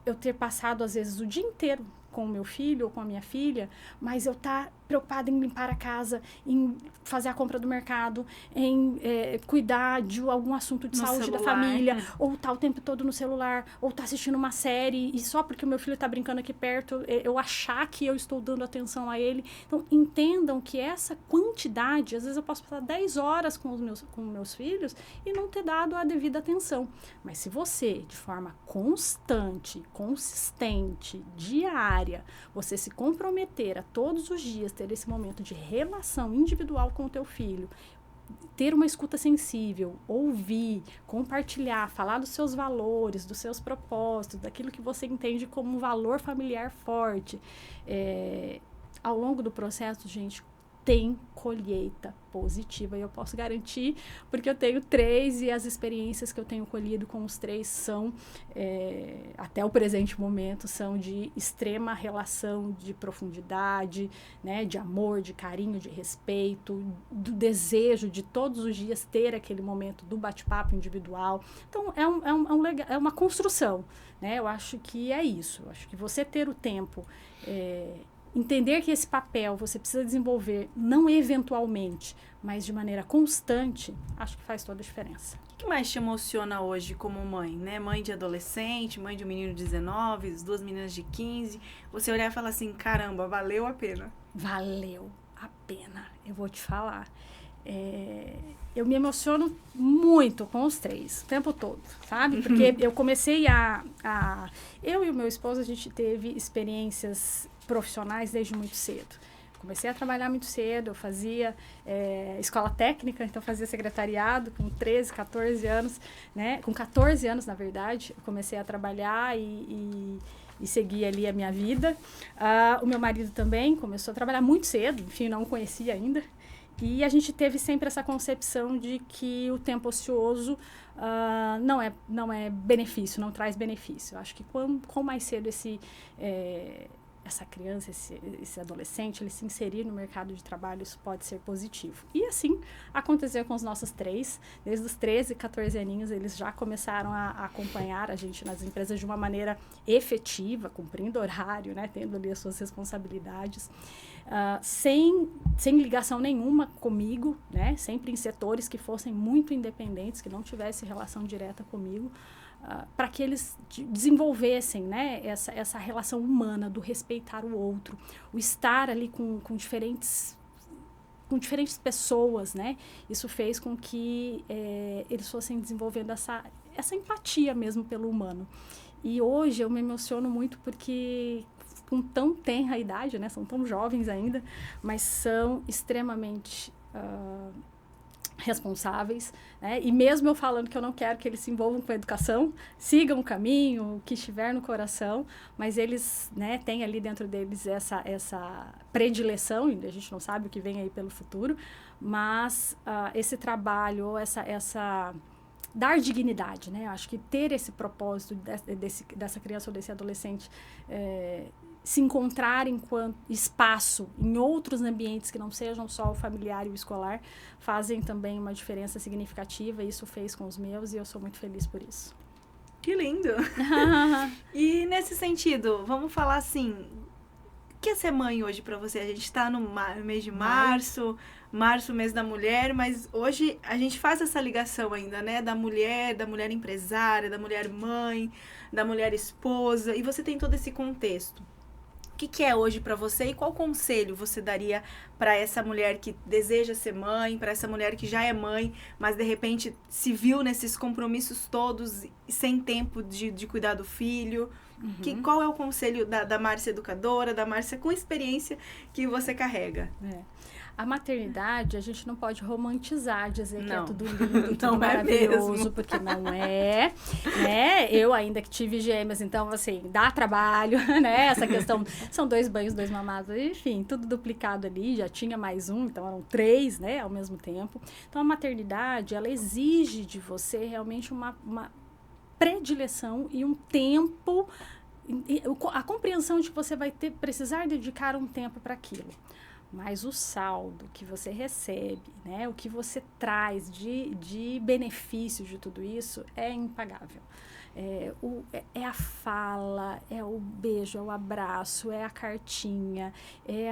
eu ter passado, às vezes, o dia inteiro com o meu filho ou com a minha filha, mas eu estar preocupada em limpar a casa, em fazer a compra do mercado, em cuidar de algum assunto de saúde da família, ou estar o tempo todo no celular, ou estar assistindo uma série, e só porque o meu filho está brincando aqui perto, eu achar que eu estou dando atenção a ele. Então, entendam que essa quantidade, às vezes eu posso passar 10 horas com meus filhos e não ter dado a devida atenção. Mas se você, de forma constante, consistente, diária, você se comprometer a todos os dias ter esse momento de relação individual com o teu filho, ter uma escuta sensível, ouvir, compartilhar, falar dos seus valores, dos seus propósitos, daquilo que você entende como um valor familiar forte. Ao longo do processo, gente, tem colheita positiva, e eu posso garantir, porque eu tenho 3 e as experiências que eu tenho colhido com os 3 são, até o presente momento, são de extrema relação de profundidade, né, de amor, de carinho, de respeito, do desejo de todos os dias ter aquele momento do bate-papo individual. Então, é uma construção, né? Eu acho que é isso. Eu acho que você ter o tempo... entender que esse papel você precisa desenvolver, não eventualmente, mas de maneira constante, acho que faz toda a diferença. O que mais te emociona hoje como mãe, né? Mãe de adolescente, mãe de um menino de 19, 2 meninas de 15. Você olhar e falar assim, caramba, valeu a pena. Valeu a pena, eu vou te falar. Eu me emociono muito com os 3, o tempo todo, sabe? Porque eu comecei eu e o meu esposo, a gente teve experiências profissionais desde muito cedo. Comecei a trabalhar muito cedo, eu fazia escola técnica, então fazia secretariado com 13, 14 anos, né? Com 14 anos, na verdade, eu comecei a trabalhar e segui ali a minha vida. O meu marido também começou a trabalhar muito cedo, enfim, não o conhecia ainda. E a gente teve sempre essa concepção de que o tempo ocioso não é benefício, não traz benefício. Eu acho que quanto mais cedo essa criança, esse adolescente, ele se inserir no mercado de trabalho, isso pode ser positivo. E assim aconteceu com os nossos 3, desde os 13, 14 aninhos, eles já começaram a acompanhar a gente nas empresas de uma maneira efetiva, cumprindo horário, né, tendo ali as suas responsabilidades, sem ligação nenhuma comigo, né, sempre em setores que fossem muito independentes, que não tivessem relação direta comigo, para que eles desenvolvessem, né, essa relação humana do respeitar o outro, o estar ali com diferentes pessoas, né? Isso fez com que eles fossem desenvolvendo essa empatia mesmo pelo humano. E hoje eu me emociono muito porque com tão tenra idade, né, são tão jovens ainda, mas são extremamente responsáveis, né? E mesmo eu falando que eu não quero que eles se envolvam com a educação, sigam o caminho, o que estiver no coração, mas eles, né, têm ali dentro deles essa predileção, e a gente não sabe o que vem aí pelo futuro, mas esse trabalho, essa dar dignidade, né? Eu acho que ter esse propósito dessa criança ou desse adolescente se encontrar enquanto espaço em outros ambientes que não sejam só o familiar e o escolar, fazem também uma diferença significativa. Isso fez com os meus e eu sou muito feliz por isso. Que lindo! E nesse sentido, vamos falar assim, o que é ser mãe hoje para você? A gente está no mês de março, mês da mulher, mas hoje a gente faz essa ligação ainda, né? Da mulher empresária, da mulher mãe, da mulher esposa, e você tem todo esse contexto. O que é hoje para você e qual conselho você daria para essa mulher que deseja ser mãe, para essa mulher que já é mãe, mas de repente se viu nesses compromissos todos sem tempo de cuidar do filho? Uhum. Qual é o conselho da Márcia educadora, da Márcia com experiência que você carrega? A maternidade, a gente não pode romantizar, dizer que é tudo lindo, tudo não maravilhoso, porque não é, né? Eu ainda que tive gêmeas, então, assim, dá trabalho, né? Essa questão, são 2 banhos, 2 mamados, enfim, tudo duplicado ali, já tinha mais um, então eram 3, né, ao mesmo tempo. Então, a maternidade, ela exige de você realmente uma predileção e um tempo, a compreensão de que você vai precisar dedicar um tempo para aquilo. Mas o saldo que você recebe, né, o que você traz de benefícios de tudo isso é impagável. É a fala, é o beijo, é o abraço, é a cartinha, é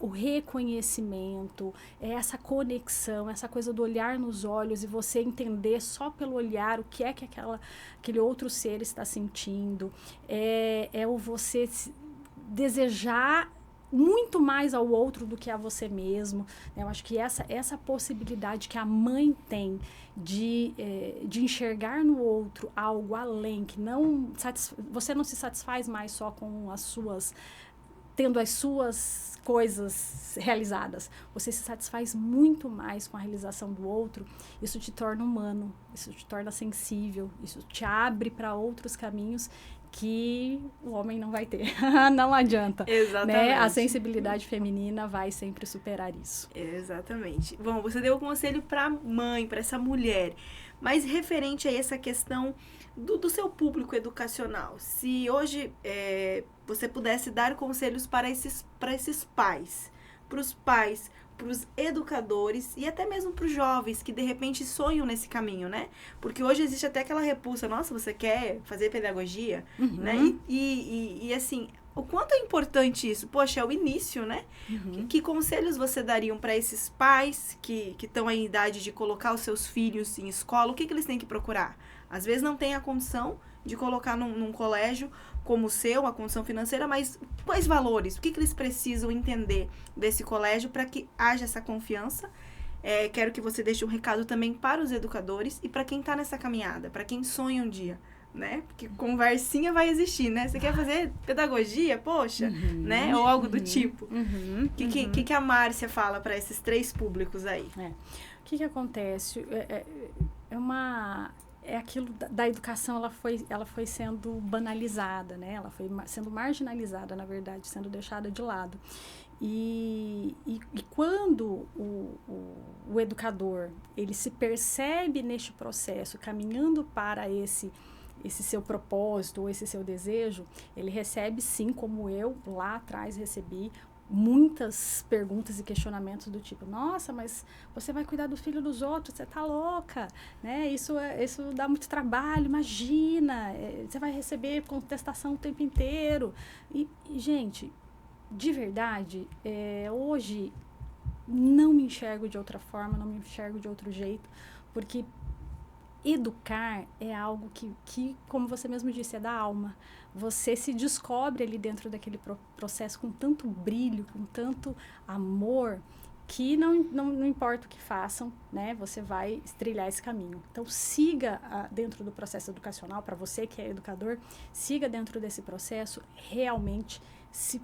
o reconhecimento, é essa conexão, essa coisa do olhar nos olhos e você entender só pelo olhar o que é que aquele outro ser está sentindo, é o você desejar muito mais ao outro do que a você mesmo, né? Eu acho que essa possibilidade que a mãe tem de enxergar no outro algo além, que você não se satisfaz mais só com tendo as suas coisas realizadas, você se satisfaz muito mais com a realização do outro. Isso te torna humano, isso te torna sensível, isso te abre para outros caminhos que o homem não vai ter. Não adianta. Exatamente. Né? A sensibilidade feminina vai sempre superar isso. Exatamente. Bom, você deu o conselho para mãe, para essa mulher, mas referente a essa questão do seu público educacional, se hoje você pudesse dar conselhos para esses pais, para os educadores e até mesmo para os jovens que de repente sonham nesse caminho, né? Porque hoje existe até aquela repulsa, nossa, você quer fazer pedagogia, né? E assim, o quanto é importante isso? Poxa, é o início, né? Que conselhos você dariam para esses pais que estão em idade de colocar os seus filhos em escola? O que eles têm que procurar? Às vezes não tem a condição de colocar num colégio como o seu, a condição financeira, mas quais valores? O que eles precisam entender desse colégio para que haja essa confiança? Quero que você deixe um recado também para os educadores e para quem está nessa caminhada, para quem sonha um dia, né? Porque conversinha vai existir, né? Você quer fazer pedagogia? Poxa, né? Ou algo do tipo. Que a Márcia fala para esses 3 públicos aí? O que acontece? é aquilo da educação, ela foi sendo banalizada, né? Ela foi sendo marginalizada, na verdade, sendo deixada de lado. E quando o educador, ele se percebe neste processo, caminhando para esse seu propósito ou esse seu desejo, ele recebe, sim, como eu lá atrás recebi, muitas perguntas e questionamentos do tipo, nossa, mas você vai cuidar do filho dos outros, você tá louca, né? Isso dá muito trabalho, imagina, você vai receber contestação o tempo inteiro. E gente, de verdade, hoje não me enxergo de outra forma, não me enxergo de outro jeito, porque educar é algo que, como você mesmo disse, é da alma. Você se descobre ali dentro daquele processo com tanto brilho, com tanto amor, que não importa o que façam, né? Você vai trilhar esse caminho. Então, siga dentro do processo educacional, para você que é educador, siga dentro desse processo, realmente se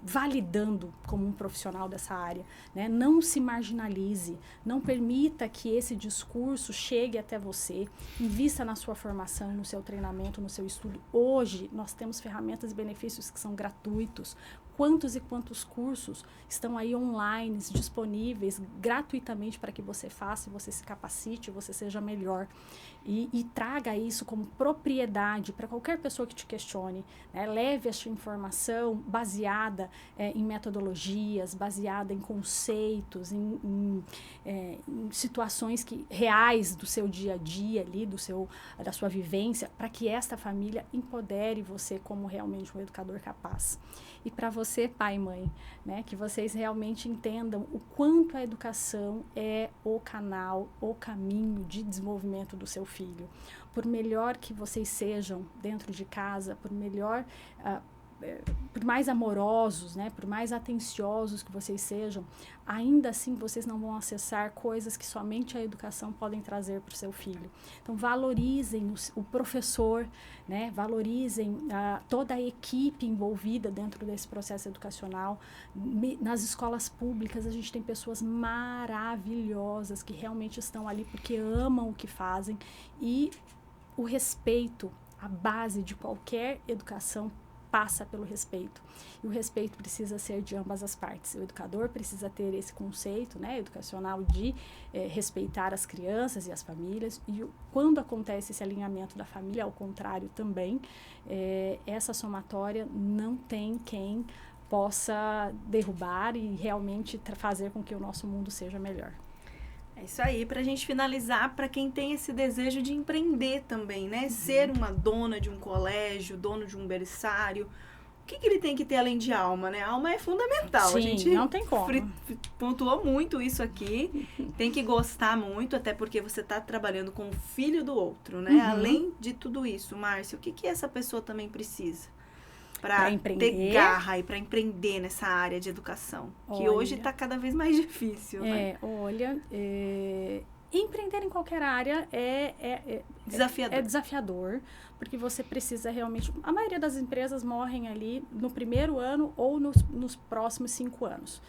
validando como um profissional dessa área, né? Não se marginalize, não permita que esse discurso chegue até você, invista na sua formação, no seu treinamento, no seu estudo. Hoje, nós temos ferramentas e benefícios que são gratuitos. Quantos e quantos cursos estão aí online, disponíveis gratuitamente para que você faça, você se capacite, você seja melhor. E traga isso como propriedade para qualquer pessoa que te questione, né? Leve essa informação baseada em metodologias, baseada em conceitos, em situações reais do seu dia a dia ali, da sua vivência, para que esta família empodere você como realmente um educador capaz. E para você, pai e mãe, né, que vocês realmente entendam o quanto a educação é o canal, o caminho de desenvolvimento do seu filho. Por melhor que vocês sejam dentro de casa, por mais amorosos, né, por mais atenciosos que vocês sejam, ainda assim vocês não vão acessar coisas que somente a educação podem trazer para o seu filho. Então, valorizem o professor, né, valorizem toda a equipe envolvida dentro desse processo educacional. Nas escolas públicas, a gente tem pessoas maravilhosas que realmente estão ali porque amam o que fazem, e o respeito, a base de qualquer educação, passa pelo respeito. E o respeito precisa ser de ambas as partes. O educador precisa ter esse conceito, né, educacional de respeitar as crianças e as famílias. E quando acontece esse alinhamento da família, ao contrário também, essa somatória não tem quem possa derrubar e realmente fazer com que o nosso mundo seja melhor. É isso aí, pra gente finalizar, para quem tem esse desejo de empreender também, né? Uhum. Ser uma dona de um colégio, dono de um berçário. O que ele tem que ter além de alma, né? A alma é fundamental. Sim, a gente não tem como. Pontuou muito isso aqui. Tem que gostar muito, até porque você está trabalhando com o filho do outro, né? Uhum. Além de tudo isso, Márcia, o que essa pessoa também precisa? Para ter garra e para empreender nessa área de educação, que hoje está cada vez mais difícil, né? Empreender em qualquer área desafiador. É desafiador, porque você precisa realmente... A maioria das empresas morrem ali no primeiro ano ou nos próximos 5 anos.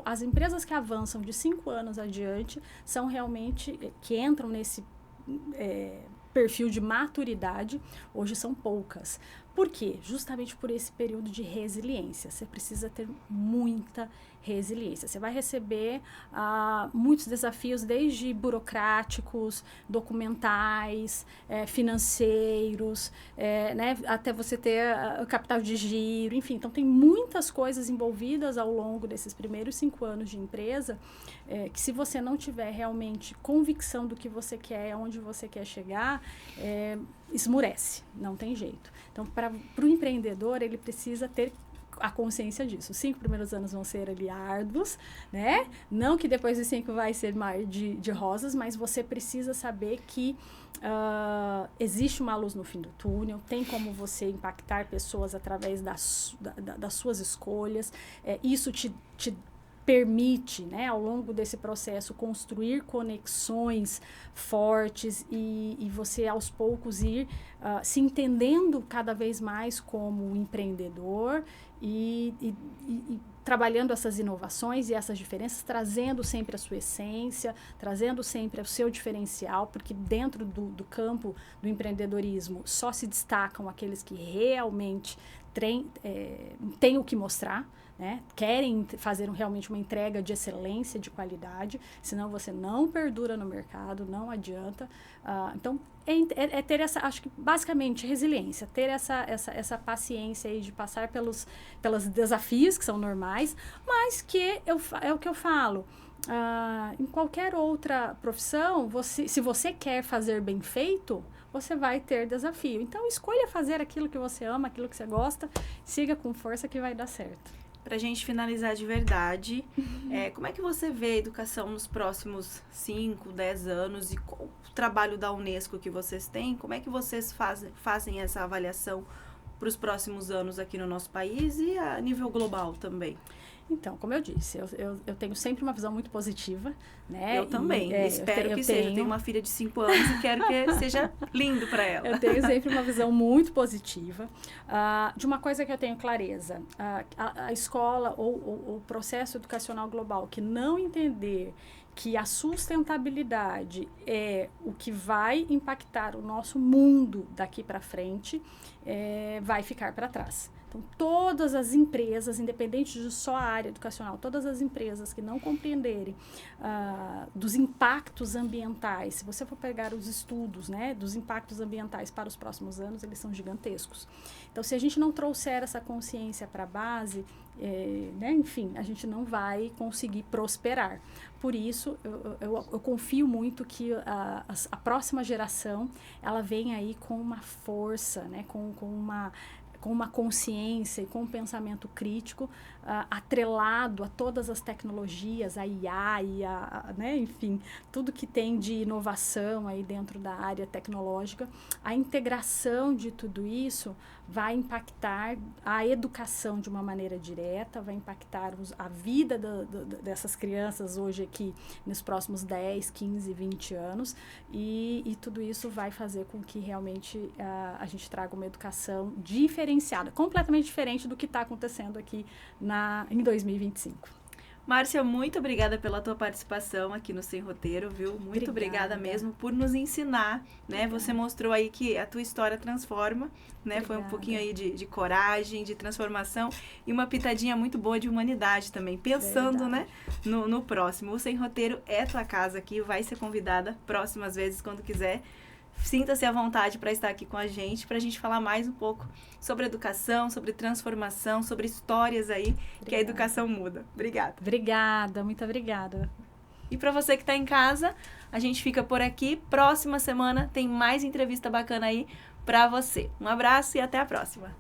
As empresas que avançam de 5 anos adiante são realmente... que entram nesse perfil de maturidade, hoje são poucas. Por quê? Justamente por esse período de resiliência. Você precisa ter muita resiliência. Você vai receber muitos desafios, desde burocráticos, documentais, financeiros, né, até você ter o capital de giro, enfim. Então, tem muitas coisas envolvidas ao longo desses primeiros 5 anos de empresa, que se você não tiver realmente convicção do que você quer, aonde você quer chegar, esmurece, não tem jeito. Então, para o empreendedor, ele precisa ter a consciência disso. Os 5 primeiros anos vão ser ali árduos, né? Não que depois dos 5 vai ser mar de rosas, mas você precisa saber que existe uma luz no fim do túnel, tem como você impactar pessoas através das suas escolhas. Isso te permite, né, ao longo desse processo, construir conexões fortes e você, aos poucos, ir se entendendo cada vez mais como empreendedor e trabalhando essas inovações e essas diferenças, trazendo sempre a sua essência, trazendo sempre o seu diferencial, porque dentro do campo do empreendedorismo só se destacam aqueles que realmente têm o que mostrar, né? Querem fazer realmente uma entrega de excelência, de qualidade, senão você não perdura no mercado, não adianta. Então, é ter essa, acho que basicamente, resiliência, ter essa paciência aí de passar pelos desafios que são normais, mas que é o que eu falo. Em qualquer outra profissão, se você quer fazer bem feito, você vai ter desafio. Então, escolha fazer aquilo que você ama, aquilo que você gosta, siga com força que vai dar certo. Pra gente finalizar de verdade, como é que você vê a educação nos próximos 5, 10 anos e qual o trabalho da Unesco que vocês têm? Como é que vocês fazem essa avaliação para os próximos anos aqui no nosso país e a nível global também? Então, como eu disse, eu tenho sempre uma visão muito positiva, né? Eu também, espero que seja. Eu tenho uma filha de 5 anos e quero que seja lindo para ela. Eu tenho sempre uma visão muito positiva. De uma coisa que eu tenho clareza, a escola ou o processo educacional global que não entender que a sustentabilidade é o que vai impactar o nosso mundo daqui para frente, vai ficar para trás. Então, todas as empresas, independente de só a área educacional, todas as empresas que não compreenderem dos impactos ambientais, se você for pegar os estudos, né, dos impactos ambientais para os próximos anos, eles são gigantescos. Então, se a gente não trouxer essa consciência para a base, né, enfim, a gente não vai conseguir prosperar. Por isso, eu confio muito que a próxima geração, ela vem aí com uma força, né, com uma consciência e com um pensamento crítico atrelado a todas as tecnologias, a IA e né, enfim, tudo que tem de inovação aí dentro da área tecnológica. A integração de tudo isso vai impactar a educação de uma maneira direta, vai impactar a vida dessas crianças hoje aqui nos próximos 10, 15, 20 anos e tudo isso vai fazer com que realmente a gente traga uma educação diferenciada, completamente diferente do que está acontecendo aqui em 2025. Márcia, muito obrigada pela tua participação aqui no Sem Roteiro, viu? Muito obrigada mesmo por nos ensinar, né? Obrigada. Você mostrou aí que a tua história transforma, né? Obrigada. Foi um pouquinho aí de coragem, de transformação e uma pitadinha muito boa de humanidade também, pensando, né, no próximo. O Sem Roteiro é tua casa aqui, vai ser convidada próximas vezes, quando quiser. Sinta-se à vontade para estar aqui com a gente falar mais um pouco sobre educação, sobre transformação, sobre histórias aí. Obrigada. Que a educação muda. Obrigada. Obrigada, muito obrigada. E para você que está em casa, a gente fica por aqui. Próxima semana tem mais entrevista bacana aí para você. Um abraço e até a próxima.